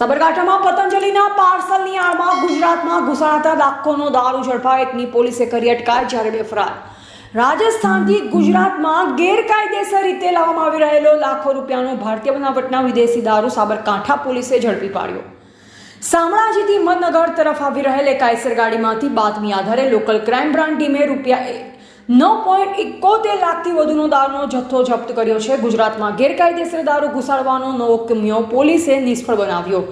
સાબરકાંઠામાં પતંજલિના પાર્સલની આડમાં ગુજરાતમાં ઘૂસાણતા લાખોનો દારૂ ઝડપાયો. એકની પોલીસે કરી અટકાયત, જ્યારે બે ફરાર. રાજસ્થાનથી ગુજરાતમાં ગેરકાયદેસર રીતે લાવવામાં આવી રહેલો લાખો રૂપિયાનો ભારતીય બનાવટના વિદેશી દારૂ સાબરકાંઠા પોલીસે ઝડપી પાડ્યો. શામળાજીથી હિંમતનગર તરફ આવી રહેલ એક આઈસર ગાડીમાંથી બાતમી આધારે લોકલ ક્રાઇમ બ્રાન્ચ ટીમે ₹9.71 લાખથી વધુનો દારૂનો જથ્થો જપ્ત કર્યો છે. ગુજરાતમાં ગેરકાયદેસર દારૂ ઘુસાડવાનો નવો કિમિયો પોલીસે નિષ્ફળ બનાવ્યો.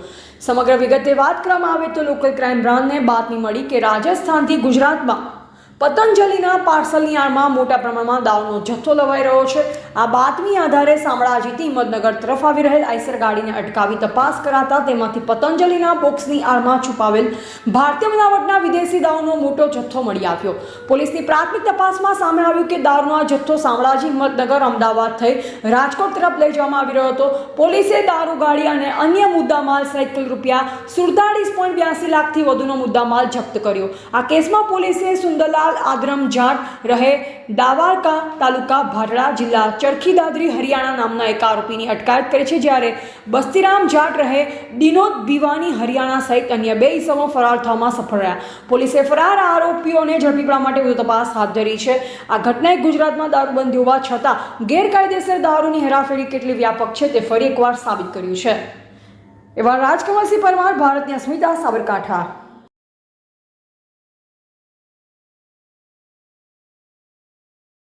સમગ્ર વિગતે વાત કરવામાં આવે તો લોકલ ક્રાઇમ બ્રાન્ચને બાતમી મળી કે રાજસ્થાનથી ગુજરાતમાં પતંજલિના પાર્સલની આડમાં મોટા પ્રમાણમાં દારૂનો જથ્થો લવાઈ રહ્યો છે. આ બાતમી આધારે શામળાજીથી હિંમતનગર તરફ આવી રહેલ આઈસર ગાડીને અટકાવી તપાસ કરાતા તેમાંથી પતંજલિના બોક્સની આડમાં છુપાવેલ ભારતીય બનાવટના વિદેશી દારૂનો મોટો જથ્થો મળી આવ્યો. પોલીસની પ્રાથમિક તપાસમાં સામે આવ્યું કે દારૂનો આ જથ્થો શામળાજી, હિંમતનગર, અમદાવાદ થઈ રાજકોટ તરફ લઈ જવામાં આવી રહ્યો હતો. પોલીસે દારૂ ગાડી અને અન્ય મુદ્દામાલ સહિત કુલ ₹47.82 લાખથી વધુનો મુદ્દામાલ જપ્ત કર્યો. આ કેસમાં પોલીસે સુંદરલાલ આદરમ જાટ રહે દાવારકા તાલુકા ભાટડા જિલ્લા ચરખી દાદરી હરિયાણા નામના એક આરોપીની અટકાયત કરી છે, જ્યારે બસ્તીરામ જાટ રહે દિનોદ ભીવાની હરિયાણા સહિત અન્ય 2 ઇસમો ફરાર થવામાં સફળ રહ્યા. પોલીસે ફરાર આરોપીઓને ઝડપી પાડવા માટે વધુ તપાસ હાથ ધરી છે. આ ઘટનાએ ગુજરાતમાં દારૂબંધી હોવા છતાં ગેરકાયદેસર દારૂની હેરાફેરી કેટલી વ્યાપક છે તે ફરી એકવાર સાબિત કર્યું છે. એવા રાજકમલસિંહ પરમાર, ભારતની અસ્મિતા, સાબરકાંઠા.